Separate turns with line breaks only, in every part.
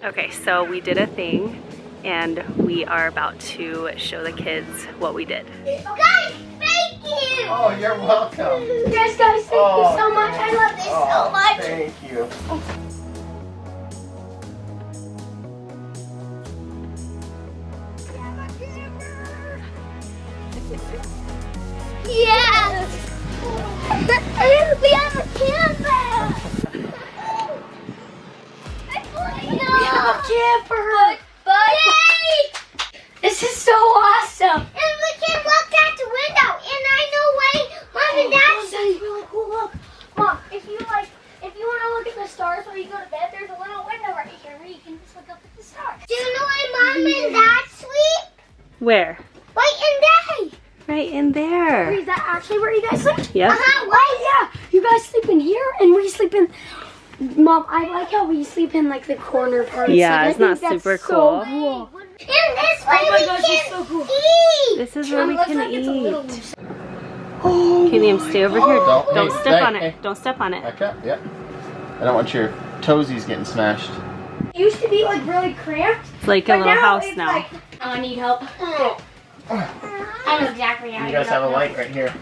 Okay, so we did a thing and we are about to show the kids what we did.
Guys, thank you!
Oh, you're welcome.
Yes, guys, thank you so much. I love this so much.
Thank you.
Yes! We have a camper! We have a camper! But this is so awesome! And we can look out the window, and I know why Mom and Dad say really cool. Look, Mom, if you want to look at the stars while you go to bed, there's a little window right here where you can just look up at the stars. Do you know why Mom and Dad sleep?
Where?
Right in there.
Right in there.
Is that actually where you guys sleep?
Yeah.
Right, yeah. You guys sleep in here, and we sleep in. Mom, I like how we sleep in like the corner part.
Yeah,
like,
it's not super cool.
And this way we can
so cool.
eat.
This is where we can eat.
Oh,
Okay, Liam, stay over here. Don't
hey,
step on
hey.
it. Don't step on it.
Back up, yep. I don't want your toesies getting smashed.
it used to be like really cramped.
It's like a
but
little house
it's
now.
Like, I need help. I know exactly how
You
to
guys have a light right here.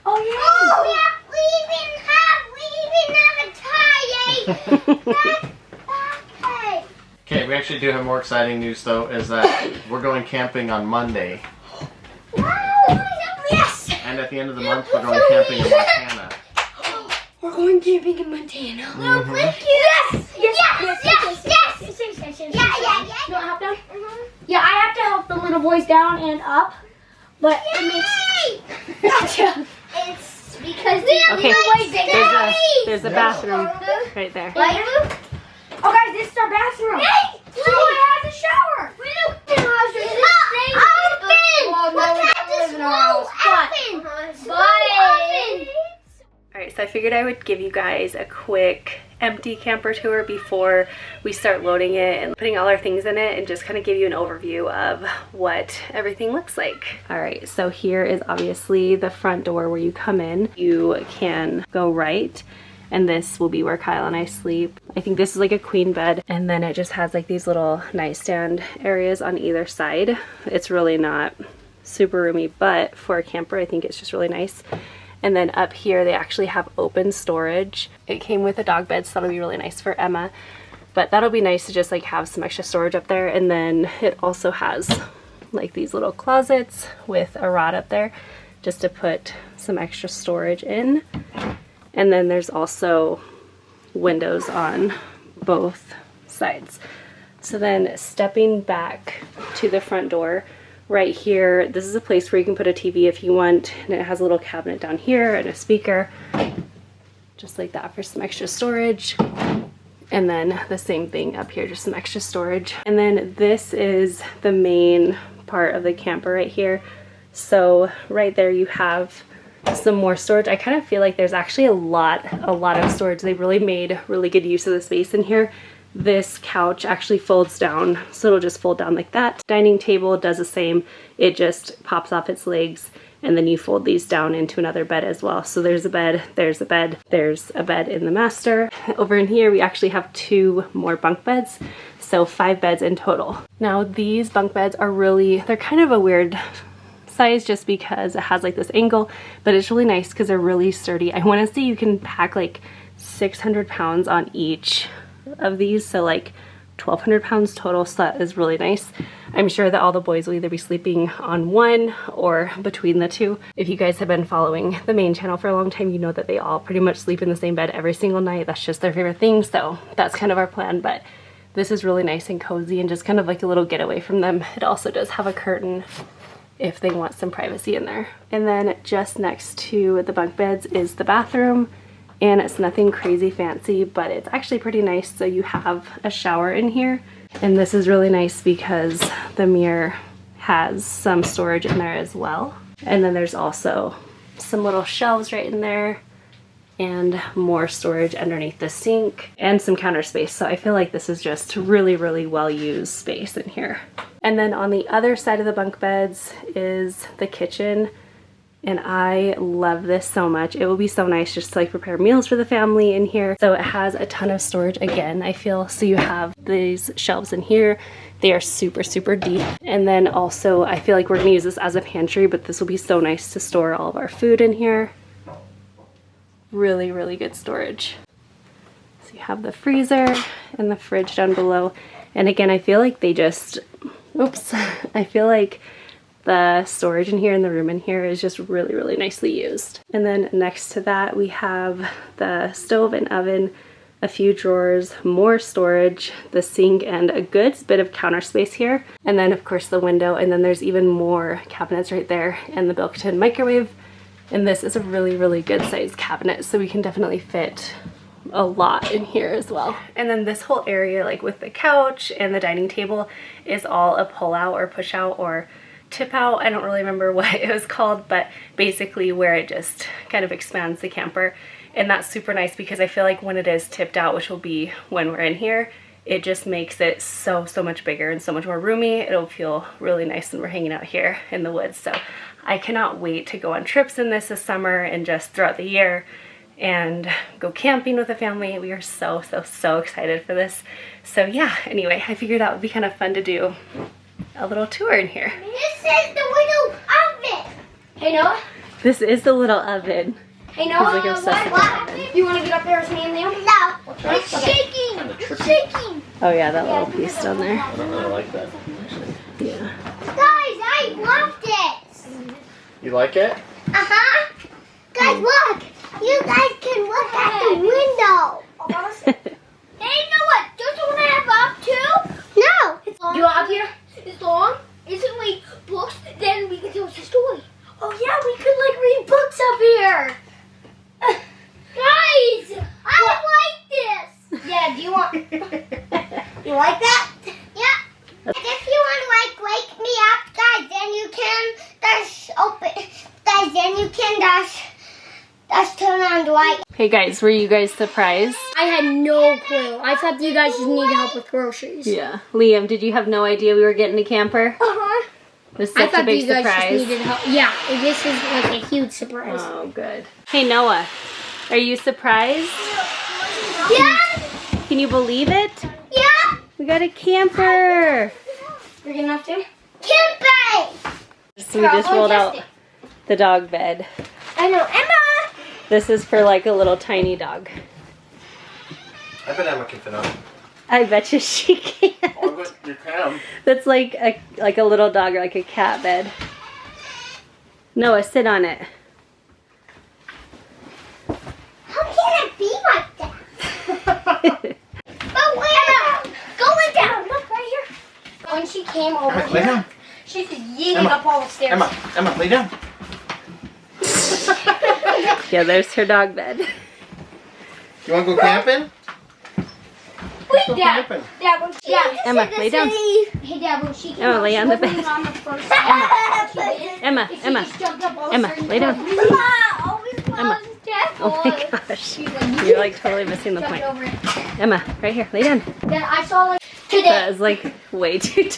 Oh yeah. Oh yeah. We even have a tie.
Okay, we actually do have more exciting news though, is that we're going camping on Monday.
Yes.
And at the end of the month, we're going camping in Montana.
We're going camping in Montana.
Mm-hmm.
Yes. Yeah. You want help down? Yeah, I have to help the little boys down and up, but it makes. Gotcha. It's because
Okay, there's a bathroom right there.
Oh guys, this is our bathroom. Hey, look, it has a shower.
Alright, so I figured I would give you guys a quick empty camper tour before we start loading it and putting all our things in it, and just kind of give you an overview of what everything looks like. Alright, so here is obviously the front door where you come in. You can go right, and this will be where Kyle and I sleep. I think this is like a queen bed, and then it just has like these little nightstand areas on either side. It's really not super roomy, but for a camper I think it's just really nice. And then up here they actually have open storage. It came with a dog bed, so that'll be really nice for Emma, but that'll be nice to just like have some extra storage up there. And then it also has like these little closets with a rod up there just to put some extra storage in. And then there's also windows on both sides. So then stepping back to the front door, right here, this is a place where you can put a TV if you want, and it has a little cabinet down here and a speaker, just like that for some extra storage. And then the same thing up here, just some extra storage. And then this is the main part of the camper right here. So right there you have some more storage. I kind of feel like there's actually a lot of storage. They've really made really good use of the space in here. This couch actually folds down, so it'll just fold down like that. Dining table does the same. It just pops off its legs, and then you fold these down into another bed as well. So there's a bed, there's a bed, there's a bed in the master. Over in here we actually have 2 more bunk beds, so 5 beds in total. Now these bunk beds are they're kind of a weird size just because it has like this angle, but it's really nice because they're really sturdy. I want to say you can pack like 600 pounds on each of these, so like 1,200 pounds total, so that is really nice. I'm sure that all the boys will either be sleeping on one or between the 2. If you guys have been following the main channel for a long time, you know that they all pretty much sleep in the same bed every single night. That's just their favorite thing, so that's kind of our plan. But this is really nice and cozy and just kind of like a little getaway from them. It also does have a curtain if they want some privacy in there. And then just next to the bunk beds is the bathroom. And it's nothing crazy fancy, but it's actually pretty nice. So you have a shower in here, and this is really nice because the mirror has some storage in there as well. And then there's also some little shelves right in there and more storage underneath the sink and some counter space. So I feel like this is just really well used space in here. And then on the other side of the bunk beds is the kitchen. and I love this so much. It will be so nice just to like prepare meals for the family in here. So it has a ton of storage again, I feel. So you have these shelves in here. They are super, super deep. And then also I feel like we're gonna use this as a pantry, but this will be so nice to store all of our food in here. Really, really good storage. So you have the freezer and the fridge down below. And again, I feel like they just, oops, I feel like the storage in here and the room in here is just really, really nicely used. And then next to that, we have the stove and oven, a few drawers, more storage, the sink, and a good bit of counter space here. And then of course the window, and then there's even more cabinets right there, and the built-in microwave. And this is a really, really good sized cabinet, so we can definitely fit a lot in here as well. And then this whole area, like with the couch and the dining table, is all a pull out or push out or tip out. I don't really remember what it was called, but basically where it just kind of expands the camper. And that's super nice because I feel like when it is tipped out, which will be when we're in here, it just makes it so much bigger and so much more roomy. It'll feel really nice when we're hanging out here in the woods. So I cannot wait to go on trips in this summer and just throughout the year and go camping with the family. We are so excited for this. So yeah, anyway, I figured that would be kind of fun to do a little tour in here.
This is the little oven. Hey Noah?
This is the little oven.
Hey Noah,
He's like obsessed with
what
the oven.
happened? You want to get up there with me and Liam? No, it's shaking. It's shaking.
Oh yeah, that little piece down there.
I don't really like that, actually.
Yeah.
Guys, I love this.
You like it?
Uh-huh. Guys, look. You guys can look at the window. Hey, Noah, don't you want to have up too? No. It's long. You want up here? It's long. Is it like books? Then we can tell us a story. Oh yeah, we could like read books up here. Guys, I like this. Yeah, do you want? You like that? Yeah. If you want to like wake me up, guys, then you can just open. Guys, then you can just turn on the light.
Hey guys, were you guys surprised?
I had no clue. I thought you guys just needed help with groceries.
Yeah. Liam, did you have no idea we were getting a camper?
Uh-huh.
It was
I
such a
thought
big
you guys
surprise.
just needed help. Yeah, this is like a huge surprise.
Oh, good. Hey Noah, are you surprised?
Yeah.
Can you believe it?
Yeah.
We got a camper.
You're gonna have to. Camping.
So we just rolled out the dog bed.
I know, Emma.
This is for like a little tiny dog.
I bet Emma can fit on it.
I bet you she can.
Oh, but you can.
That's like a little dog or like a cat bed. Noah, sit on it.
How can it be like that? But wait, go lay down. Look right here. When she came over
Emma, lay down.
she's just yeeting
Emma,
up all the stairs.
Emma, lay down.
Yeah, there's her dog bed.
You want to go camping?
Wait,
Go
Dad.
camping.
Dad, when she
Emma, lay down.
Hey, Dad, when she came
Emma, lay
she
on the
wasn't
bed.
on the first
Emma,
She
Emma,
just jumped up all the
Emma,
stairs and
lay down.
always
Emma.
Death.
Oh my gosh.
She's like,
You're like totally missing the
jumped
point.
over it.
Emma, right here, lay down.
Then I saw like today.
That is like way too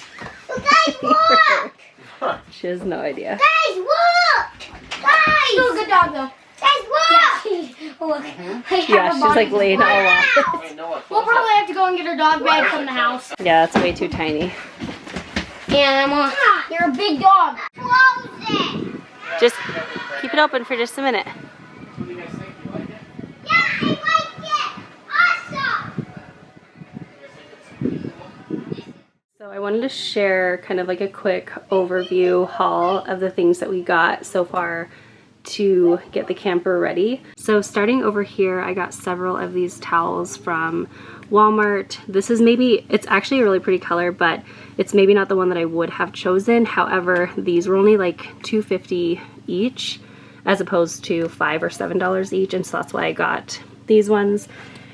Guys, look!
She has no idea.
Guys, look! Guys! Still a good dog though. Guys, look! Look.
Yeah, she's like laying all off.
Hey, Noah,
We'll probably have to go and get her dog bed from the house.
Yeah, that's way too tiny.
And Emma, you're a big dog. Close it!
Just keep it open for just a minute.
What do you guys think? You like it?
Yeah, I like it! Awesome!
So I wanted to share kind of like a quick overview haul of the things that we got so far to get the camper ready. So starting over here, I got several of these towels from Walmart. This is it's actually a really pretty color, but it's maybe not the one that I would have chosen. However, these were only like $2.50 each as opposed to $5 or $7 each, and so that's why I got these ones.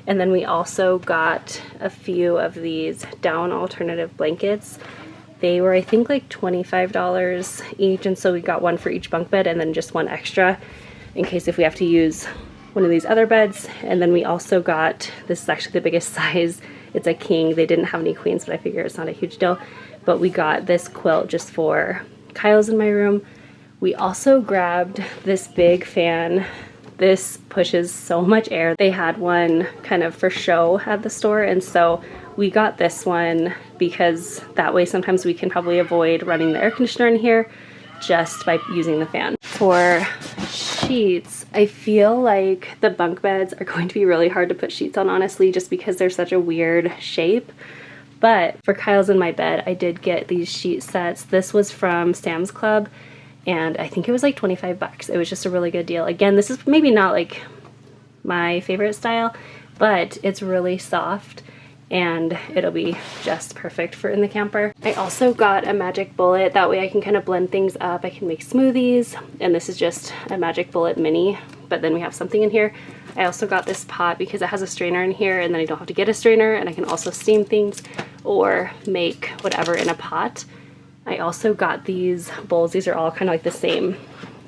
And then we also got a few of these down alternative blankets. They were, I think, like $25 each, and so we got one for each bunk bed and then just one extra in case if we have to use one of these other beds. And then we also got, this is actually the biggest size, it's a king. They didn't have any queens, but I figure it's not a huge deal. But we got this quilt just for Kyle's in my room, We also grabbed this big fan. This pushes so much air. They had one kind of for show at the store, and so we got this one because that way sometimes we can probably avoid running the air conditioner in here just by using the fan. For sheets, I feel like the bunk beds are going to be really hard to put sheets on, honestly, just because they're such a weird shape. But for Kyle's and my bed, I did get these sheet sets. This was from Sam's Club, and I think it was like 25 bucks. It was just a really good deal. Again, this is maybe not like my favorite style, but it's really soft and it'll be just perfect for in the camper. I also got a magic bullet. That way I can kind of blend things up. I can make smoothies, and this is just a magic bullet mini, but then we have something in here. I also got this pot because it has a strainer in here, and then I don't have to get a strainer, and I can also steam things or make whatever in a pot. I also got these bowls. These are all kind of like the same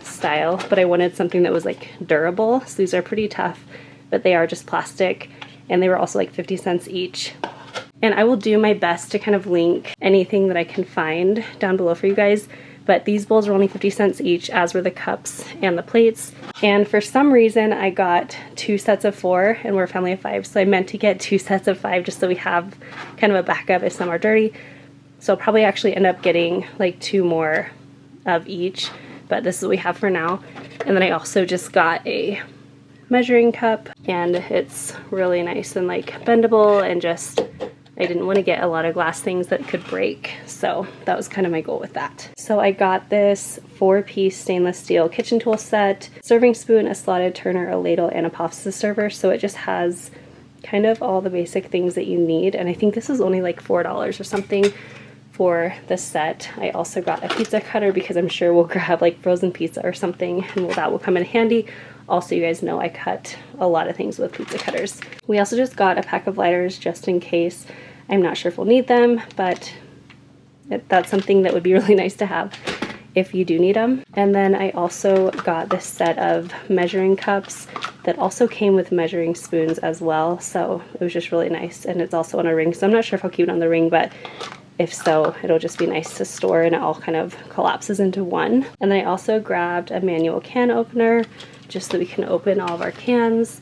style, but I wanted something that was like durable. So these are pretty tough, but they are just plastic, and they were also like 50 cents each. And I will do my best to kind of link anything that I can find down below for you guys. But these bowls were only 50 cents each, as were the cups and the plates. And for some reason, I got 2 sets of 4, and we're a family of 5. So I meant to get 2 sets of 5 just so we have kind of a backup if some are dirty. So I'll probably actually end up getting like 2 more of each, but this is what we have for now. And then I also just got a measuring cup, and it's really nice and like bendable, and just I didn't want to get a lot of glass things that could break, so that was kind of my goal with that. So I got this 4-piece stainless steel kitchen tool set, serving spoon, a slotted turner, a ladle, and a pasta server. So it just has kind of all the basic things that you need, and I think this is only like $4 or something for the set. I also got a pizza cutter because I'm sure we'll grab like frozen pizza or something, and that will come in handy. Also, you guys know I cut a lot of things with pizza cutters. We also just got a pack of lighters just in case. I'm not sure if we'll need them, but that's something that would be really nice to have if you do need them. And then I also got this set of measuring cups that also came with measuring spoons as well. So it was just really nice, and it's also on a ring. So I'm not sure if I'll keep it on the ring, but if so, it'll just be nice to store, and it all kind of collapses into one. And then I also grabbed a manual can opener just so we can open all of our cans,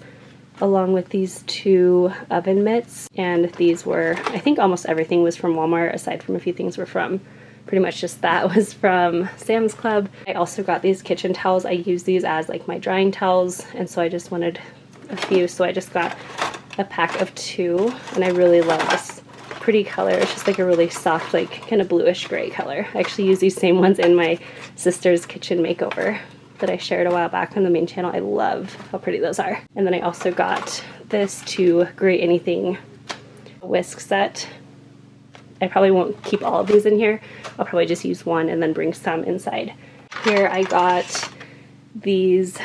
along with these 2 oven mitts. And these were, I think almost everything was from Walmart, aside from a few things were from, pretty much just that was from Sam's Club. I also got these kitchen towels. I use these as like my drying towels, and so I just wanted a few, so I just got a pack of 2, and I really love this pretty color. It's just like a really soft, like kind of bluish gray color. I actually use these same ones in my sister's kitchen makeover that I shared a while back on the main channel. I love how pretty those are. And then I also got this 2 grate anything whisk set. I probably won't keep all of these in here. I'll probably just use one and then bring some inside. Here I got these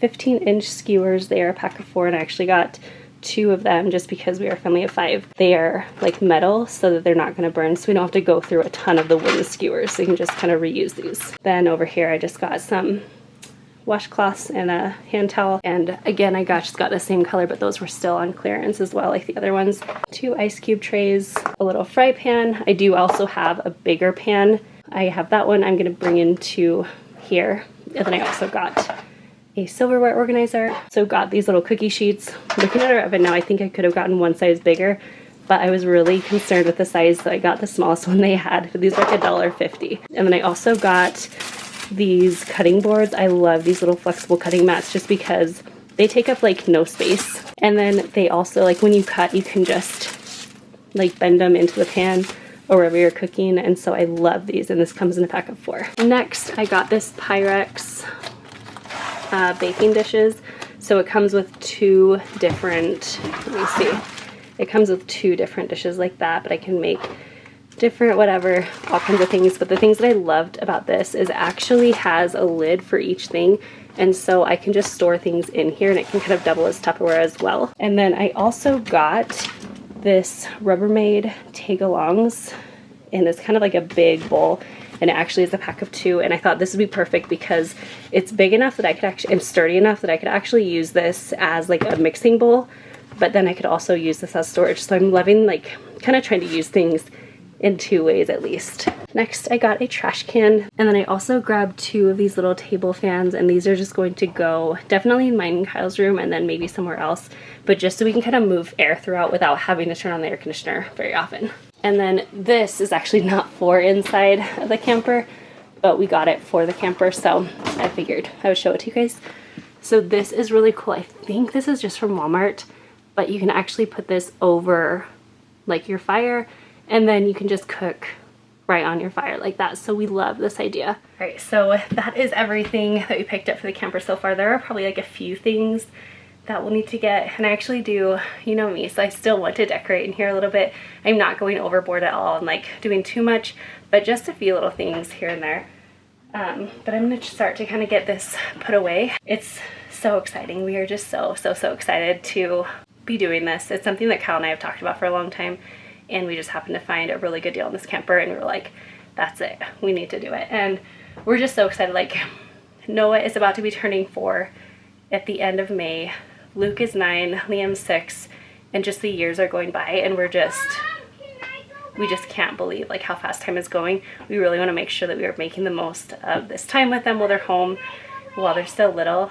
15-inch skewers. They are a pack of 4, and I actually got 2 of them just because we are a family of 5. They are like metal so that they're not going to burn, so we don't have to go through a ton of the wooden skewers, so you can just kind of reuse these. Then over here I just got some washcloths and a hand towel, and again I just got the same color, but those were still on clearance as well like the other ones. 2 ice cube trays, a little fry pan. I do also have a bigger pan. I have that one I'm going to bring into here. And then I also got a silverware organizer. So got these little cookie sheets. Looking at our oven now, I think I could have gotten one size bigger, but I was really concerned with the size, so I got the smallest one they had. These were like $1.50. And then I also got these cutting boards. I love these little flexible cutting mats just because they take up like no space. And then they also, like when you cut, you can just like bend them into the pan or wherever you're cooking. And so I love these, and this comes in a pack of 4. Next, I got this Pyrex baking dishes. So it comes with 2 different, let me see. It comes with 2 different dishes like that, but I can make different whatever, all kinds of things. But the things that I loved about this is it actually has a lid for each thing, and so I can just store things in here, and it can kind of double as Tupperware as well. And then I also got this Rubbermaid take-alongs, and it's kind of like a big bowl, and it actually is a pack of 2, and I thought this would be perfect because it's big enough that I could actually, and sturdy enough that I could actually use this as like a mixing bowl, but then I could also use this as storage. So I'm loving like kind of trying to use things in 2 ways at least. Next, I got a trash can, and then I also grabbed 2 of these little table fans, and these are just going to go definitely in mine and Kyle's room and then maybe somewhere else, but just so we can kind of move air throughout without having to turn on the air conditioner very often. And then this is actually not for inside of the camper, but we got it for the camper, so I figured I would show it to you guys. So this is really cool. I think this is just from Walmart, but you can actually put this over like your fire, and then you can just cook right on your fire like that. So we love this idea. All right, so that is everything that we picked up for the camper so far. There are probably like a few things that we'll need to get, and I actually do, you know me, so I still want to decorate in here a little bit. I'm not going overboard at all and like doing too much, but just a few little things here and there. But I'm gonna start to kind of get this put away. It's so exciting. We are just so excited to be doing this. It's something that Kyle and I have talked about for a long time, and we just happened to find a really good deal on this camper, and we were like, that's it, we need to do it. And we're just so excited. Like, Noah is about to be turning 4 at the end of May. Luke is 9, Liam's 6, and just the years are going by, and we just can't believe like how fast time is going. We really want to make sure that we are making the most of this time with them while they're home, while they're still little.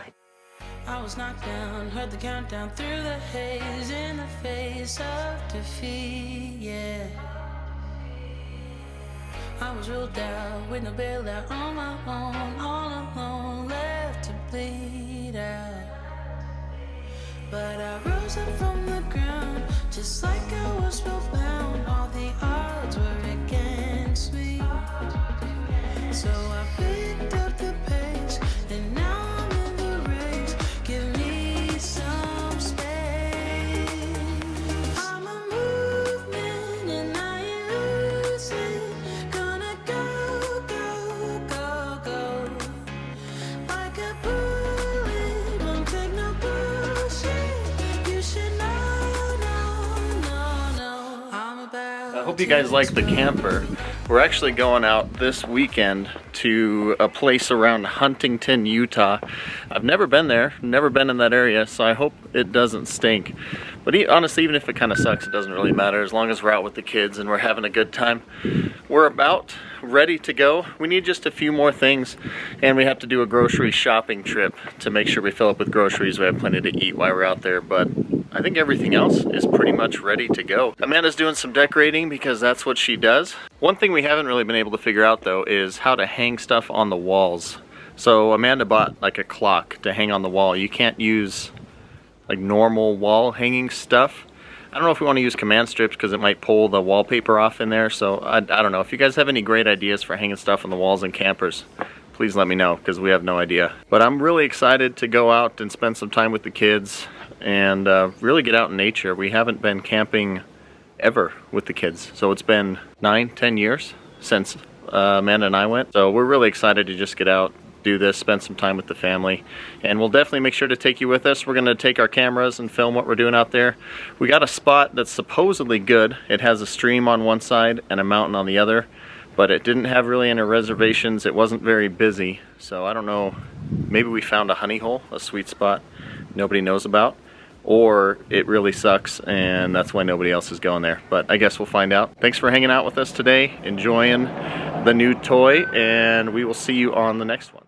I was knocked down, heard the countdown through the haze, in the face of defeat, yeah. I was ruled out with no bailout, on my own, all alone, left to bleed out. But I rose up from the ground, just like I was spellbound. All the odds were against me, so I picked up the pace, and now I'm in the race. Give me some space. I'm a movement and I ain't losing. Gonna go, go, go, go. Like a bullet, won't take no bullshit. You should know, no. I'm about.
I hope you guys like the camper. We're actually going out this weekend to a place around Huntington, Utah. I've never been there, never been in that area, so I hope it doesn't stink. But honestly, even if it kind of sucks, it doesn't really matter as long as we're out with the kids and we're having a good time. We're about ready to go. We need just a few more things, and we have to do a grocery shopping trip to make sure we fill up with groceries. We have plenty to eat while we're out there, but I think everything else is pretty much ready to go. Amanda's doing some decorating because that's what she does. One thing we haven't really been able to figure out though is how to hang stuff on the walls. So Amanda bought like a clock to hang on the wall. You can't use like normal wall hanging stuff. I don't know if we want to use command strips because it might pull the wallpaper off in there. So I don't know. If you guys have any great ideas for hanging stuff on the walls in campers, please let me know because we have no idea. But I'm really excited to go out and spend some time with the kids and really get out in nature. We haven't been camping ever with the kids. So it's been 9-10 years since Amanda and I went. So we're really excited to just get out, do this, spend some time with the family, and we'll definitely make sure to take you with us. We're going to take our cameras and film what we're doing out there. We got a spot that's supposedly good. It has a stream on one side and a mountain on the other, but it didn't have really any reservations. It wasn't very busy, so I don't know, maybe we found a honey hole, a sweet spot nobody knows about, or it really sucks and that's why nobody else is going there. But I guess we'll find out. Thanks for hanging out with us today, enjoying the new toy, and we will see you on the next one.